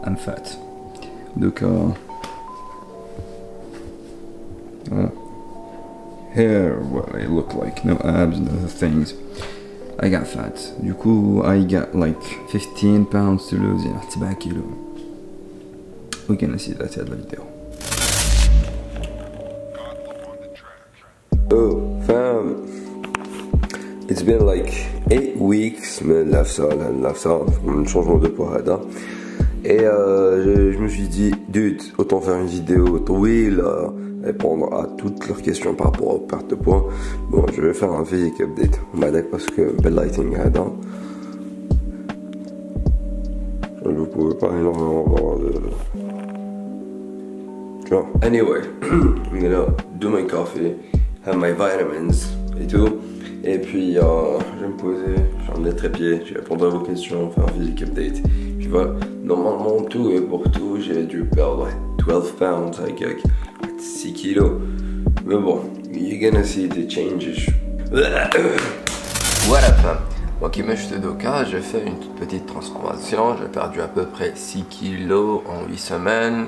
I'm fat. Donc, hair, what I look like, no abs, no things. I got fat. Du coup, I got like 15 pounds to lose. يعني 7 كيلو. We can see that in the video. Oh, fam. It's been like 8 weeks من l'afsa, من changement de poids هذا. Et je me suis dit, dude, autant faire une vidéo طويلة, répondre à toutes leurs questions par rapport aux pertes de poids. Bon, je vais faire un physique update. Parce que bel lighting هذا. Vous pouvez pas énormément voir de... Tu vois. Anyway, I'm gonna do my coffee, have my vitamins et tout. Et puis, je vais me poser, faire un trépied, je vais répondre à vos questions, faire un physique update. Puis voilà, normalement, tout et pour tout, j'ai dû perdre 12 pounds, avec 6 kilos. Mais bon, you're gonna see the changes. Voilà, femme. Moi qui me suis doka, j'ai fait une toute petite transformation. J'ai perdu à peu près 6 kilos en 8 semaines,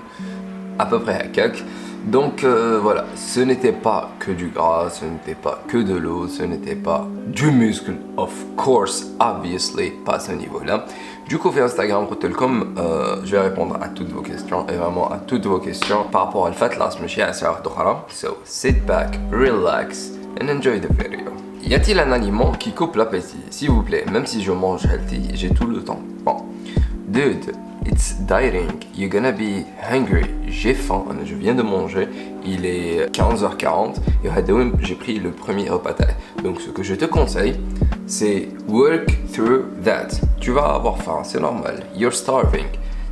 à peu près à quelques. Donc voilà, ce n'était pas que du gras, ce n'était pas que de l'eau, ce n'était pas du muscle, of course, obviously, pas à ce niveau-là. Du coup, sur Instagram, je vais répondre à toutes vos questions, et vraiment à toutes vos questions par rapport à le fait là, je me suis assis à So, sit back, relax, and enjoy the video. Y a-t-il un aliment qui coupe l'appétit? S'il vous plaît, même si je mange healthy, j'ai tout le temps. Bon, dude, it's dieting, you're gonna be hungry. J'ai faim, je viens de manger, il est 15h40 et j'ai pris le premier repas. Donc ce que je te conseille, c'est work through that. Tu vas avoir faim, c'est normal. You're starving.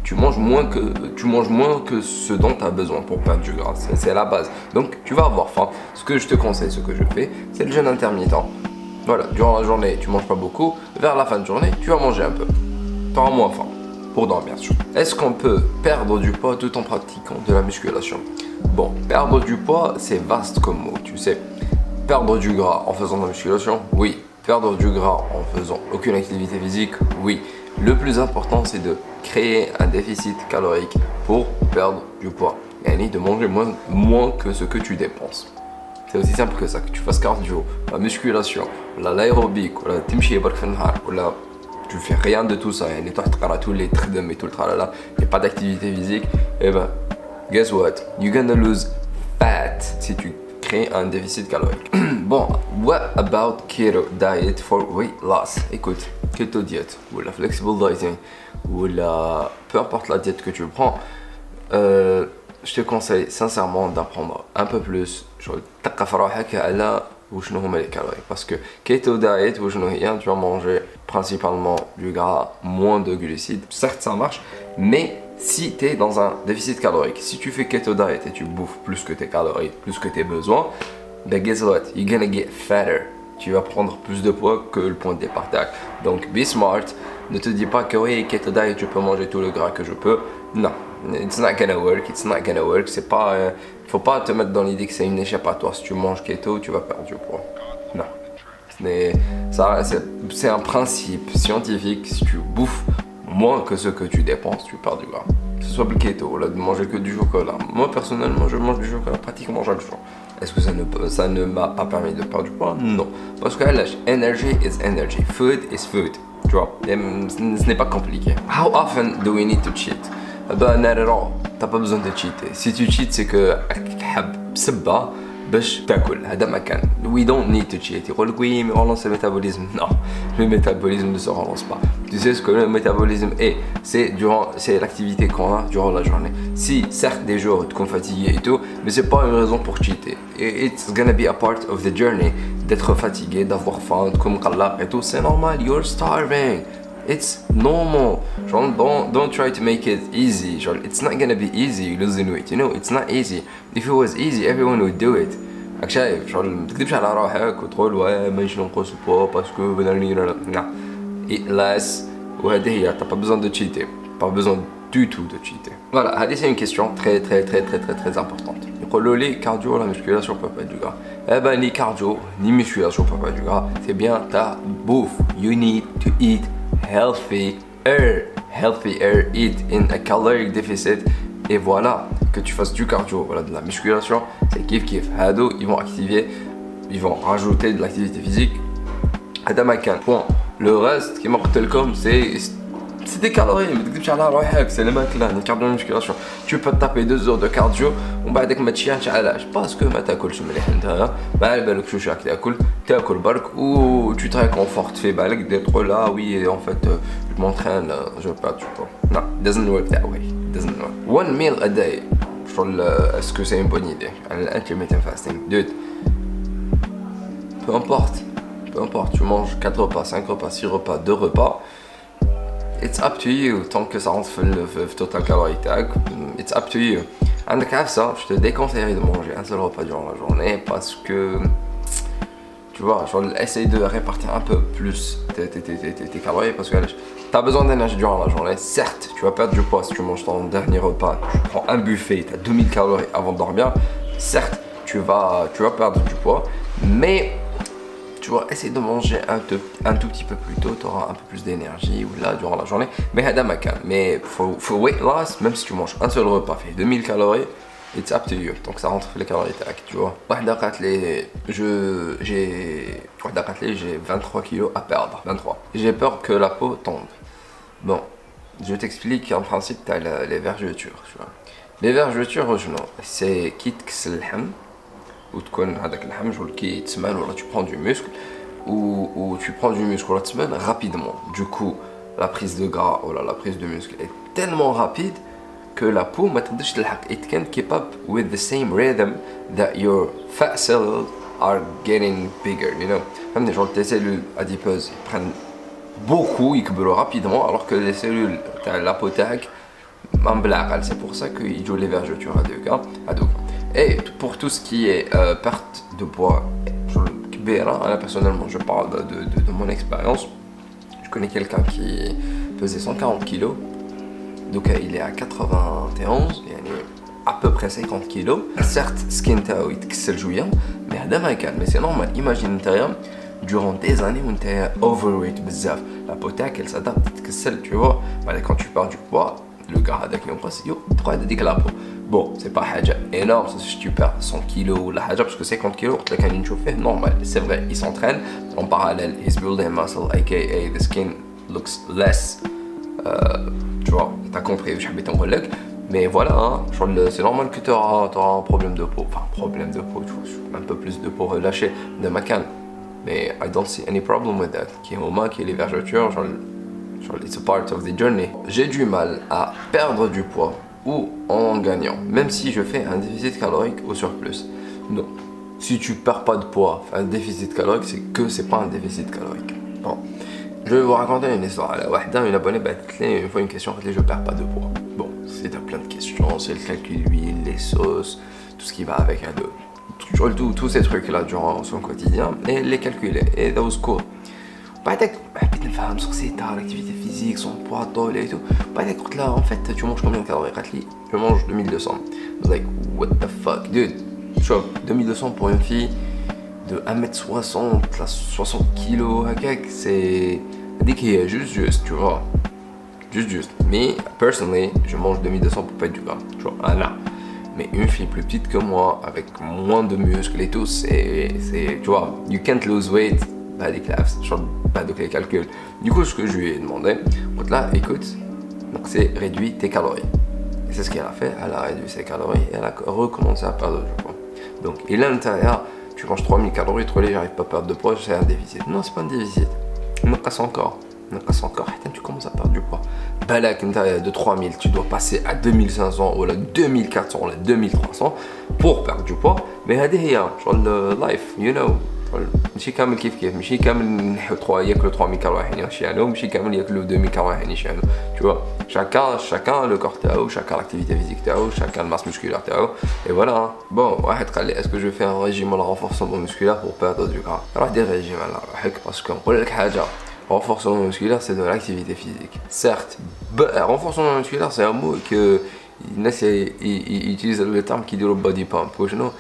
Tu manges moins que ce dont tu as besoin pour perdre du gras. C'est la base. Donc tu vas avoir faim. Ce que je te conseille, ce que je fais, c'est le jeûne intermittent. Voilà, durant la journée, tu manges pas beaucoup. Vers la fin de journée, tu vas manger un peu. Tu auras moins faim. Pour dormir sûr. Est-ce qu'on peut perdre du poids tout en pratiquant de la musculation? Bon, perdre du poids, c'est vaste comme mot, tu sais. Perdre du gras en faisant de la musculation? Oui. Perdre du gras en faisant aucune activité physique? Oui. Le plus important, c'est de créer un déficit calorique pour perdre du poids. Et de manger moins que ce que tu dépenses. C'est aussi simple que ça, que tu fasses cardio, la musculation, l'aérobic, ou la timchi ou la... Tu fais rien de tout ça, et toi tu as tous les tridem et tout le tralala, il n'y a pas d'activité physique, et ben, guess what? You're gonna lose fat si tu crées un déficit calorique. Bon, what about keto diet for weight loss? Écoute, keto diet, ou la flexible dieting, ou la... peu importe la diète que tu prends, je te conseille sincèrement d'apprendre un peu plus sur le parce que keto diet, tu vas manger principalement du gras, moins de glucides. Certes, ça marche, mais si tu es dans un déficit calorique, si tu fais keto diet et tu bouffes plus que tes calories, plus que tes besoins, ben guess what? You're gonna get fatter. Tu vas prendre plus de poids que le point de départ. Donc, be smart. Ne te dis pas que oui, keto diet, je peux manger tout le gras que je peux. Non, it's not gonna work. It's not gonna work. C'est pas, faut pas te mettre dans l'idée que c'est une échappatoire. Si tu manges keto, tu vas perdre du poids. Non. C'est un principe scientifique. Si tu bouffes moins que ce que tu dépenses, tu perds du gras. Que ce soit le keto, là, de manger que du chocolat. Moi, personnellement, je mange du chocolat pratiquement chaque jour. Est-ce que ça ne m'a pas permis de perdre du poids? Non. Parce que energy is energy. Food is food. Tu vois, ce n'est pas compliqué. How often do we need to cheat? Ben, not at all. T'as pas besoin de cheater. Si tu cheats, c'est que بسبة باش تاكل. هذا ما كان. We don't need to cheat. يقول لك oui, mais relance le métabolisme. Non, le métabolisme ne se relance pas. Tu sais ce que le métabolisme est? C'est l'activité qu'on a durant la journée. Si certes des jours tu es fatigué et tout, mais c'est pas une raison pour cheater. It's gonna be a part of the journey. D'être fatigué, d'avoir faim, de comme et tout, c'est normal. You're starving. It's normal. Don't try to make it easy. It's not gonna be easy losing weight. You know, it's not easy. If it was easy, everyone would do it. شايف ما تكذبش على روحك وتقول واه مانيش ننقص بوا باسكو لا. Eat less. وهذه هي. T'as pas besoin de cheater. Pas besoin du tout de cheater. Voilà, c'est une question très importante. يقولوا لي cardio la musculation peut pas être du gras. Eh ben ni cardio ni musculation peut pas être du gras. C'est bien ta bouffe. You need to eat healthier, eat in a caloric deficit, et voilà, que tu fasses du cardio, voilà, de la musculation, c'est kiff kiff. Hado, ils vont rajouter de l'activité physique. Hada makan, point. Le reste qui marque telcom, c'est des calories, c'est les mecs là, les cardio musculation. Tu peux te taper 2 heures de cardio, on va avec ma tchiach à l'âge, parce que ma t'acoule sur mes lèvres, bah elle balok chouchak t'acoule bark, ou tu te réconfortes, fais balak d'être là, oui, en fait, je m'entraîne, je veux pas, tu vois. Non, it doesn't work that way, it doesn't work. One meal a day, est-ce que c'est une bonne idée? Intermittent fasting, dude, peu importe, tu manges 4 repas, 5 repas, 6 repas, 2 repas. It's up to you, tant que ça rentre le total calorie tag, it's up to you. عندك ça, je te déconseillerais de manger un seul repas durant la journée parce que, tu vois, essaye de répartir un peu plus tes calories parce que tu as besoin d'énergie durant la journée. Certes, tu vas perdre du poids si tu manges ton dernier repas, tu prends un buffet, tu as 2000 calories avant de dormir. Certes, tu vas perdre du poids, mais tu vas essayer de manger un tout petit peu plus tôt, tu auras un peu plus d'énergie ou là durant la journée. Mais for weight loss, même si tu manges un seul repas, fait 2000 calories, it's up to you. Donc ça rentre les calories tac, tu vois. J'ai 23 kilos à perdre, 23. J'ai peur que la peau tombe. Bon, je t'explique, en principe, tu as les vergetures, tu vois. Les vergetures, c'est quitte que c'est le ham. Ou tu prends du muscle ou tu prends du muscle rapidement. Du coup, la prise de gras ou la prise de muscle est tellement rapide que la peau it can't keep up with the same rhythm that your fat cells are getting bigger, you know. Comme des gens, tes cellules adipeuses ils prennent beaucoup, ils couvrent rapidement, alors que les cellules, la peau c'est pour ça qu'ils jouent les vergetures à deux cas. Et pour tout ce qui est perte de poids, personnellement je parle de mon expérience. Je connais quelqu'un qui pesait 140 kg, donc il est à 91, à peu près 50 kg. Certes, skin tao il jouant, mais c'est normal. Imagine durant des années où tu es overweight, la peau elle s'adapte, tu vois. Quand tu perds du poids, le gars avec le poids, c'est pourquoi il dit la peau. Bon, c'est pas énorme, si tu perds 100 kg ou la parce que 50 kg, c'est normal. C'est vrai, il s'entraîne. En parallèle, he's building muscle, aka the skin looks less. Tu vois, t'as compris, je ton collègue. Mais voilà, hein, c'est normal que tu auras un problème de peau. Enfin, problème de peau, tu vois, un peu plus de peau relâchée de ma canne. Mais I don't see any problem with that. Qui est au moins, qui est les vergetures, it's a part of the journey. J'ai du mal à perdre du poids ou en gagnant, même si je fais un déficit calorique au surplus. Non, si tu perds pas de poids, un déficit calorique, c'est pas un déficit calorique. Bon, je vais vous raconter une histoire. Une abonnée une fois une question, je perds pas de poids. Bon, c'est plein de questions, c'est le calcul d'huile, les sauces, tout ce qui va avec tous ces trucs là durant son quotidien et les calculer. Et that was cool. بعدك حبيت نفهم شخصيتها l'activité physique, son poids, et tout. بعدك قلت لها en fait tu manges combien de calories؟ قالت لي je mange 2200. I was like what the fuck dude. شوف 2200 pour une fille de 1m60, 60 kg هكاك c'est هذيك هي juste tu vois. Juste. Mais personally je mange 2200 pour pas être du gras. Tu vois là. Mais une fille plus petite que moi avec moins de muscles et tout c'est tu vois you can't lose weight. Pas de les calculs. Du coup, ce que je lui ai demandé, là, écoute, donc c'est réduit tes calories. Et c'est ce qu'elle a fait, elle a réduit ses calories et elle a recommencé à perdre du poids. Donc, il est à l'intérieur, tu manges 3000 calories, trop léger, j'arrive pas à perdre de poids, c'est un déficit. Non, c'est pas un déficit. Il me casse encore. Tu commences à perdre du poids. Balak, de 3000, tu dois passer à 2500 ou à 2400 ou à 2300 pour perdre du poids. Mais c'est life, you know. ماشي كامل كيف ماشي كامل ياكلوا 3000 كالوري حين يشانو ماشي كامل ياكلوا 2000 كالوري حين يشانو tu vois chacun le corps تاعو chacun l'activité physique تاعو chacun le masse musculaire تاعو et voilà bon واحد قال لي est-ce que je fais un régime ولا renforcement musculaire pour perdre du gras راح دير régime على روحك parce que نقول لك حاجه renforcement musculaire c'est de l'activité physique certes renforcement musculaire c'est un mot que ils utilisent le terme qui dit le body pump وشنو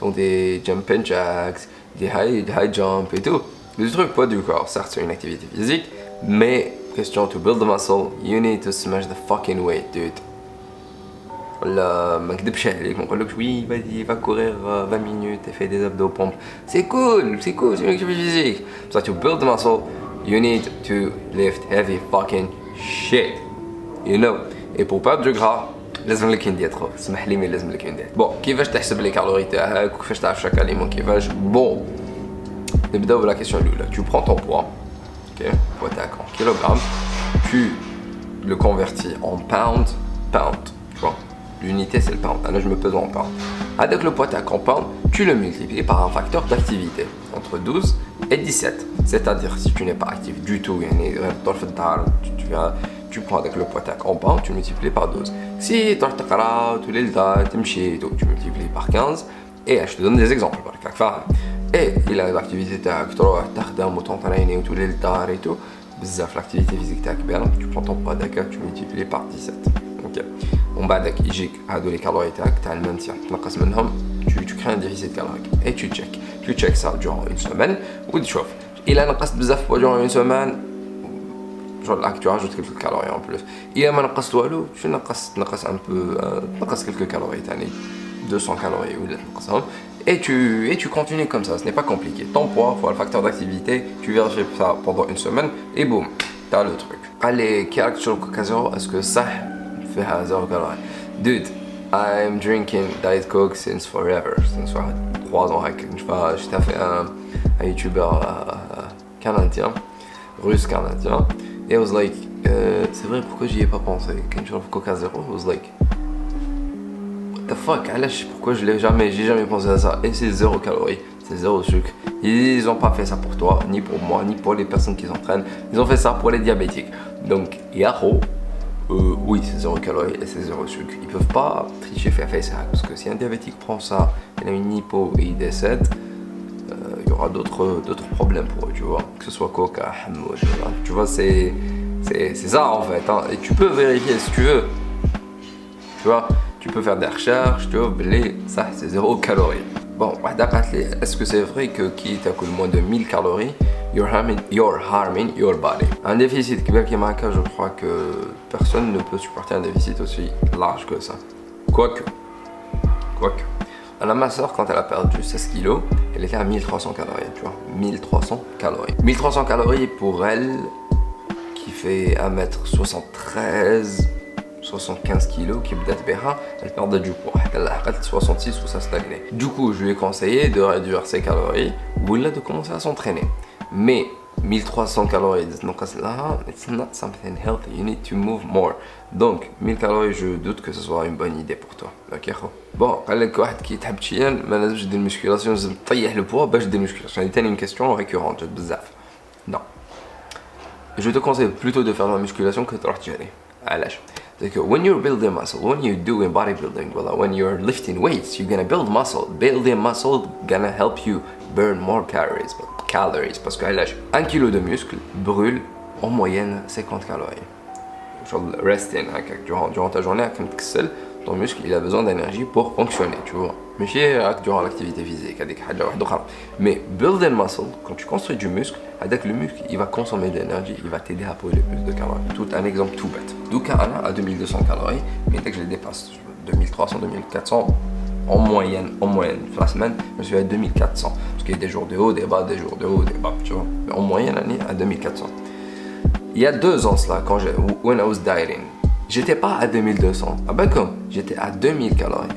font des jump and jacks, des high jump et tout. Des trucs pas du corps, certes c'est une activité physique, Mais question to build the muscle, you need to smash the fucking weight, dude. ولا ما نكذبش عليك ما نقولكش وي vas-y va courir 20 minutes et fais des abdos pompes. C'est cool, c'est une activité physique. So to build the muscle, you need to lift heavy fucking shit. You know. Et pour perdre du gras, لازم لك une diète. اسمح لي mais لازم لك une diète. Bon, كيفاش تحسب لي كالوري تاعك وكيفاش تعرف chaque aliment كيفاش. Bon. نبداو بلا question الاولى. Tu prends ton poids. OK, poids تاعك en kilogrammes. Tu le convertis en pound, tu vois. L'unité c'est le pound. Là je me pèse en pound. Avec le poids en pound, tu le multiplies par un facteur d'activité entre 12 et 17. C'est-à-dire si tu n'es pas actif du tout, tu prends avec le poids en pound, tu multiplies par 12. Si tu multiplies par 15. Et je te donne des exemples. Et il a l'activité tu l'activité physique tu prends ton poids d'accord, tu multiplies par 17. Ok. On va avec يجيك هادو les calories تاع المنتيا تنقص منهم tu crées un déficit calorique et tu check ça durant une semaine وتشوف إلا نقصت بزاف durant une semaine genre là tu rajoutes quelques calories en plus إلا ما نقصت والو tu نقص un peu نقص quelques calories تاني 200 calories ولا تنقصهم et tu continues comme ça, ce n'est pas compliqué. Ton poids, le facteur d'activité, tu vérifies ça pendant une semaine et boum, t'as le truc. Allez, qui a sur le Coca Zero, est-ce que ça fait 0 calories? Dude, I'm drinking Diet Coke since forever, since 3 ans. J'étais fait un youtubeur canadien, russe canadien, et I was like, c'est vrai, pourquoi j'y ai pas pensé? Quand je vois Coca Zero, I was like, the fuck, pourquoi j'ai jamais pensé à ça? Et c'est 0 calories, c'est 0 sucre. Ils ont pas fait ça pour toi, ni pour moi, ni pour les personnes qui s'entraînent. Ils ont fait ça pour les diabétiques. Donc, yahoo, oui, c'est 0 calories et c'est 0 sucre. Ils peuvent pas tricher, faire ça. Parce que si un diabétique prend ça, il a une hypo et il décède, il y aura d'autres problèmes pour eux, tu vois. Que ce soit coca, tu vois, c'est ça en fait. Hein. Et tu peux vérifier si tu veux. Tu vois. Tu peux faire des recherches, tu vois, ça c'est 0 calories. Bon, est-ce que c'est vrai que qui t'accule moins de 1000 calories, you're harming your body? Un déficit qui je crois que personne ne peut supporter un déficit aussi large que ça. Quoique. Alors ma soeur, quand elle a perdu 16 kilos, elle était à 1300 calories, tu vois. 1300 calories. 1300 calories pour elle, qui fait 1m73, 75 kilos qui peut-être elle perdait du poids elle a 66 ou ça stagnait. Du coup je lui ai conseillé de réduire ses calories ou de commencer à s'entraîner, mais 1300 calories it's not something healthy, you need to move more. Donc 1000 calories je doute que ce soit une bonne idée pour toi. Ok. Bon قال لك واحد كي تحب تشيل ما لازمش دير المسكيلاسيون لازم تطيح le poids باش دير المسكيلاسيون. هذه ثاني une question récurrente بزاف. Non, je te conseille plutôt de faire de la musculation que de تروح تجري. علاش؟ when you're building muscle, when you're doing bodybuilding, when you're lifting weights, you're gonna build muscle. Building muscle gonna help you burn more calories. Parce que 1 kg de muscle brûle en moyenne 50 calories. Genre resting, durant ta journée, ton muscle il a besoin d'énergie pour fonctionner, tu vois. Mais durant l'activité physique, mais building muscle, quand tu construis du muscle, avec le muscle il va consommer de l'énergie, il va t'aider à brûler plus de calories. Tout un exemple tout bête. Donc à 2200 calories, mais dès que je les dépasse, 2300, 2400 en moyenne, la semaine, je suis à 2400. Parce qu'il y a des jours de haut, des bas, tu vois. Mais en moyenne, à 2400. Il y a 2 ans cela, when I was dieting, j'étais pas à 2200. Ah ben comme, j'étais à 2000 calories.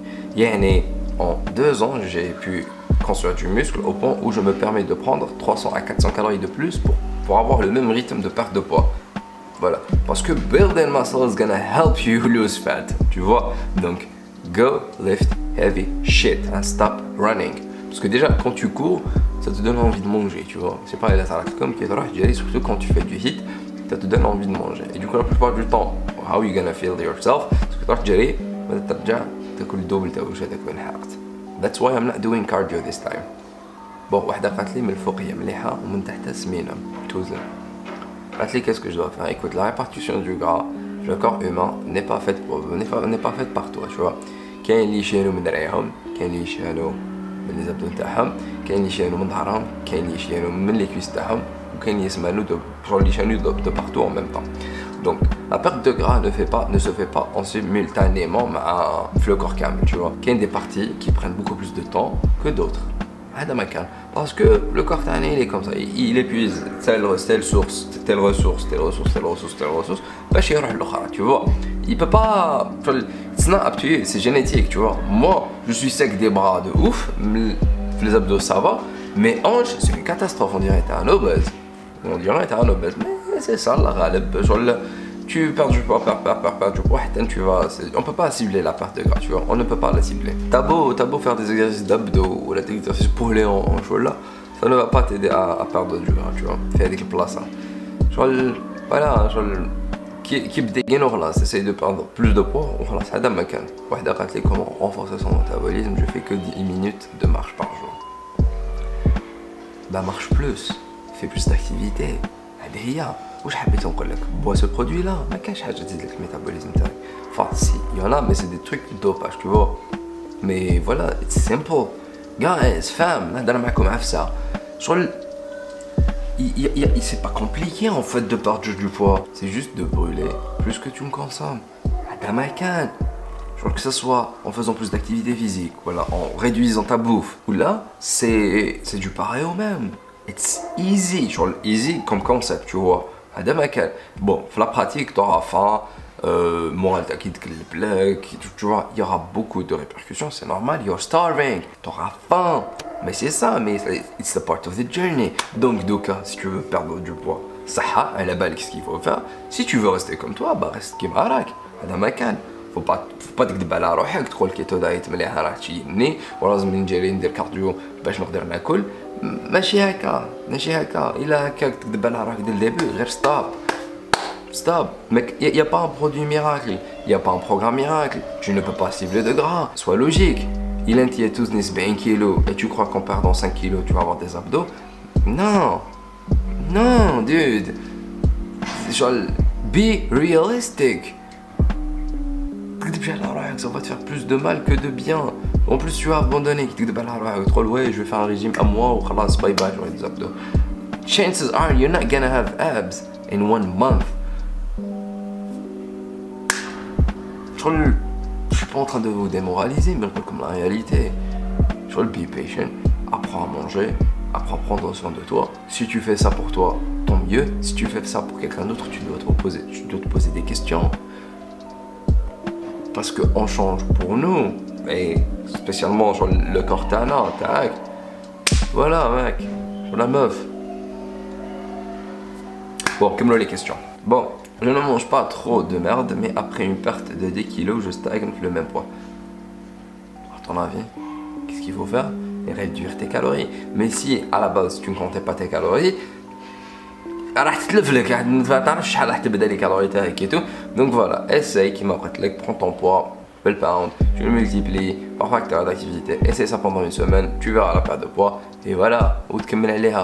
En 2 ans, j'ai pu construire du muscle au point où je me permets de prendre 300 à 400 calories de plus pour avoir le même rythme de perte de poids. Voilà. Parce que building muscle is gonna help you lose fat. Tu vois. Donc, go lift heavy shit and stop running. Parce que déjà, quand tu cours, ça te donne envie de manger, tu vois. C'est pas la comme qui est surtout quand tu fais du hit, ça te donne envie de manger. Et du coup, la plupart du temps, how you gonna feel yourself? Parce que tu vas تاكل الدوبل تاع واش هذاك وين حرقت. That's why I'm not doing cardio this time. بون وحده قالت لي من الفوق هي مليحه ومن تحت سمينه توزن. قالت لي qu'est-ce que je dois faire? Écoute, la répartition du gras, le corps humain n'est pas fait par toi, tu vois. كاين اللي يشيلوا من ريهم, كاين اللي يشيلوا من لي زابدو تاعهم، كاين اللي يشينوا من ظهرهم، كاين اللي يشينوا من لي كويس تاعهم، وكاين اللي يسمانو شغل اللي يشينوا دو بارتو en même temps. Donc la perte de gras ne se fait pas en simultanément مع le corps كامل, tu vois. كاين des parties qui prennent beaucoup plus de temps que d'autres. هذا ما كان parce que le corps تاعنا il est comme ça, il épuise telle source, telle ressource باش يروح للاخرى, tu vois. Il peut pas, it's not up to you, c'est génétique, tu vois. Moi je suis sec des bras de ouf, les abdos ça va, mais hanches c'est une catastrophe, on dirait t'es un obèse, mais c'est ça la ghalib, tu perds du poids, perds du poids, tu vas, on peut pas cibler la perte de gras, tu vois, on ne peut pas la cibler. T'as beau faire des exercices d'abdos ou des exercices pour les hanches, ça ne va pas t'aider à perdre du gras, tu vois. Fais avec le place, voilà, qui بدينو خلاص, essaye de perdre plus de poids وخلاص هذا ما كان. واحدة قالت لي comment renforcer son métabolisme, je fais que 10 minutes de marche par jour. Bah marche plus, fais plus d'activité. هذه هي. واش حبيت نقول لك, bois ce produit là, ما كاينش حاجة تزيد لك الميتابوليزم تاعك. Enfin si, il y en a mais c'est des trucs de dopage, tu vois. Mais voilà, it's simple. Guys, femmes, نهضر معكم عفسة. شغل c'est pas compliqué en fait de perdre du poids, c'est juste de brûler plus que tu me consommes. Genre que ce soit en faisant plus d'activité physique, voilà, en réduisant ta bouffe, ou là c'est du pareil au même. It's easy, genre easy comme concept, tu vois. Bon, la pratique, t'auras faim, moral qui te tu vois, il y aura beaucoup de répercussions, c'est normal, you're starving, t'auras faim. Mais c'est ça, mais it's a part of the journey. Donc, Doka, si tu veux perdre du poids, Saha, à la balle, qu'est-ce qu'il faut faire? Si tu veux rester comme toi, bah reste qui m'arraque. Ada makan. Faut pas تكذب على روحك تقول كيتو دايت مليحة راح تجيني ولازم نجري ندير كارديو باش نقدر ناكل. ماشي هكا. إلا هكاك تكذب على روحك ديال الديبي غير stop. Mec, y a pas un produit miracle, y a pas un programme miracle. Tu ne peux pas cibler de gras. Sois logique. Il est tous 70 kilos et tu crois qu'en perdant 5 kilos tu vas avoir des abdos? Non, dude. Genre, be realistic. Ça va te faire plus de mal que de bien. En plus, tu vas abandonner. Ouais, je vais faire un régime à moi ou bye bye, j'aurai des abdos. Chances are you're not gonna have abs in 1 month. Je suis pas en train de vous démoraliser, mais comme la réalité. Je veux be patient, apprends à manger, apprends à prendre soin de toi. Si tu fais ça pour toi, tant mieux. Si tu fais ça pour quelqu'un d'autre, tu dois te poser des questions. Parce qu'on change pour nous, et spécialement sur le Cortana, tac. Voilà, mec, sur la meuf. Bon, comme les questions. Bon. Je ne mange pas trop de merde, mais après une perte de 10 kilos, je stagne le même poids. À ton avis, qu'est-ce qu'il faut faire? Réduire tes calories. Mais si à la base tu ne comptais pas tes calories, donc voilà, essaye qui m'apprête, prends ton poids, le pound, tu le multiplies par facteur d'activité, essaye ça pendant une semaine, tu verras la perte de poids, et voilà,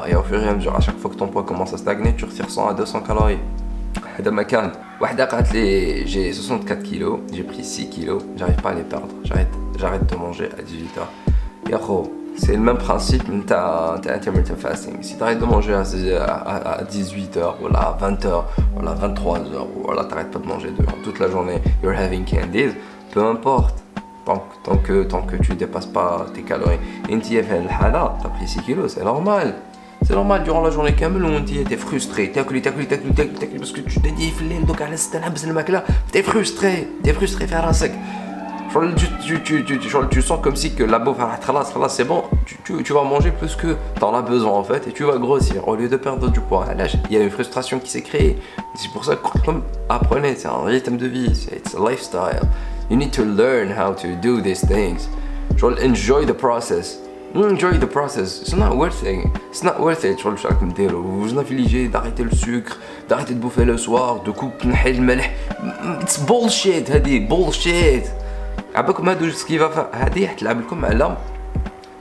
et au fur et à mesure, à chaque fois que ton poids commence à stagner, tu retires 100 à 200 calories. هذا مكان. واحدة قالت لي j'ai 64 kilos, j'ai pris 6 kilos, j'arrive pas à les perdre, j'arrête de manger à 18h. Yahoo, c'est le même principe, t'as intermittent fasting. Si t'arrêtes de manger à 18h, voilà, à 20h, voilà, 23h, voilà, t'arrêtes pas de manger toute la journée, you're having candies, peu importe. Tant que tu dépasses pas tes calories. Inti t'as pris 6 kilos, c'est normal. C'est normal durant la journée كامل وانت t'es frustré, تاكلي parce que tu t'es dit في الليل دوك على 6 نحبس الماكلة, t'es frustré في راسك. Tu sens comme si que la bouffe c'est bon, tu vas manger plus que t'en as besoin en fait et tu vas grossir au lieu de perdre du poids. Là, il y a une frustration qui s'est créée. C'est pour ça que comme apprenez, c'est un rythme de vie, it's a lifestyle. You need to learn how to do these things. Enjoy the process. Enjoy the process. It's not worth it. It's not worth it. Vous infligez d'arrêter le sucre, d'arrêter de bouffer le soir, de couper le melh. It's bullshit. هذه bullshit. عباكم هادو ce qu'il va faire. هذه حتلعب لكم على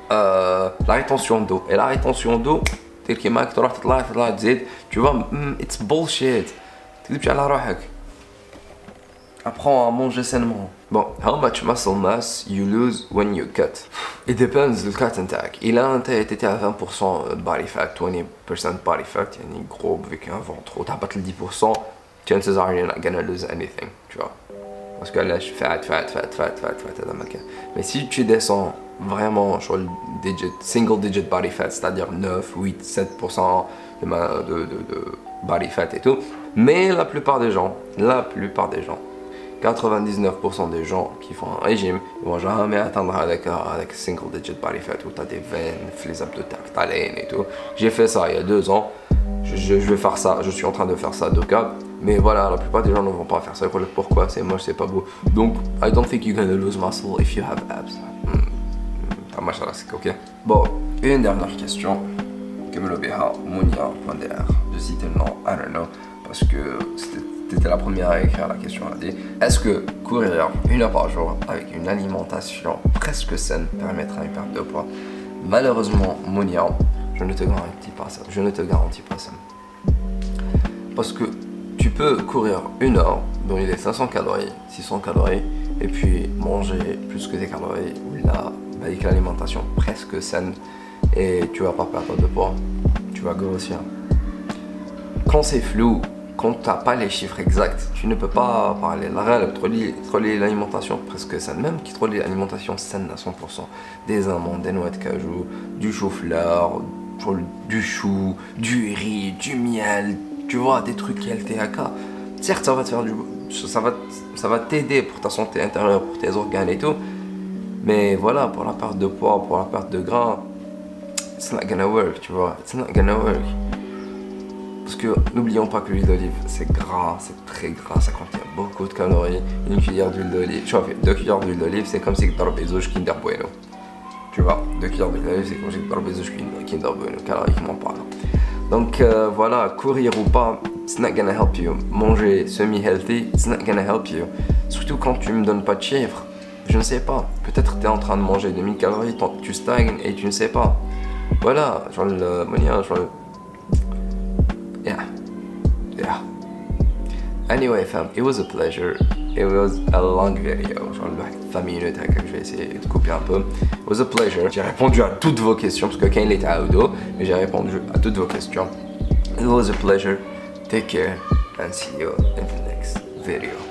la rétention d'eau. Et la rétention d'eau, تير كيما تروح تطلع تزيد. Tu vois, it's bullshit. تكذبش على روحك. apprends à manger sainement. Bon, how much muscle mass you lose when you cut? It depends the cut intake. Il a un t'étais à 20% body fat, 20% body fat, يعني gros avec un ventre. Ou t'as pas le 10%, chances are you're not gonna lose anything, tu vois. Parce que là je fat dans ma cas. Mais si tu descends vraiment sur le single digit body fat, c'est-à-dire 9, 8, 7% de body fat et tout. Mais la plupart des gens, 99% des gens qui font un régime, ils vont jamais atteindre avec single digit body fat où tu as des veines, les abdos tactales et tout. J'ai fait ça il y a 2 ans, je vais faire ça, je suis en train de faire ça 2 cas. Mais voilà, la plupart des gens ne vont pas faire ça. Pourquoi? C'est moche, c'est pas beau. Donc, I don't think you're gonna lose muscle if you have abs. T'as marché là, c'est ok. Bon, une dernière question. Je cite le nom, I don't know, parce que c'était la première à écrire la question. Elle a dit: est-ce que courir 1 heure par jour avec une alimentation presque saine permettra une perte de poids? Malheureusement, Monia, je ne te garantis pas ça. Je ne te garantis pas ça. Parce que tu peux courir 1 heure, dont il est 500 calories, 600 calories, et puis manger plus que des calories, là, avec l'alimentation presque saine, et tu vas pas perdre de poids, tu vas grossir. Quand c'est flou, quand tu n'as pas les chiffres exacts, tu ne peux pas parler. La réelle, troller l'alimentation presque saine, même qui troller l'alimentation saine à 100%, des amandes, des noix de cajou, du chou-fleur, du chou, du riz, du miel, tu vois, des trucs LTAK. Certes, ça va te faire ça va t'aider pour ta santé intérieure, pour tes organes et tout, mais voilà, pour la perte de poids, pour la perte de gras, it's not gonna work, tu vois, it's not gonna work. Parce que n'oublions pas que l'huile d'olive, c'est gras, c'est très gras, ça contient beaucoup de calories. Une cuillère d'huile d'olive, tu vois, 2 cuillères d'huile d'olive, c'est comme si tu avais Kinder Bueno. Tu vois, 2 cuillères d'huile d'olive, c'est comme si tu avais Kinder Bueno, caloriquement parlant. Donc voilà, courir ou pas, it's not gonna help you. Manger semi-healthy, it's not gonna help you. Surtout quand tu me donnes pas de chiffres, je ne sais pas. Peut-être tu es en train de manger 2000 calories, tu stagnes et tu ne sais pas. Voilà, genre le moyen, genre yeah. Anyway, fam, it was a pleasure. It was a long video. Genre 20 minutes, je vais essayer de couper un peu. It was a pleasure. J'ai répondu à toutes vos questions parce que quand il était à Udo, mais j'ai répondu à toutes vos questions. It was a pleasure. Take care and see you in the next video.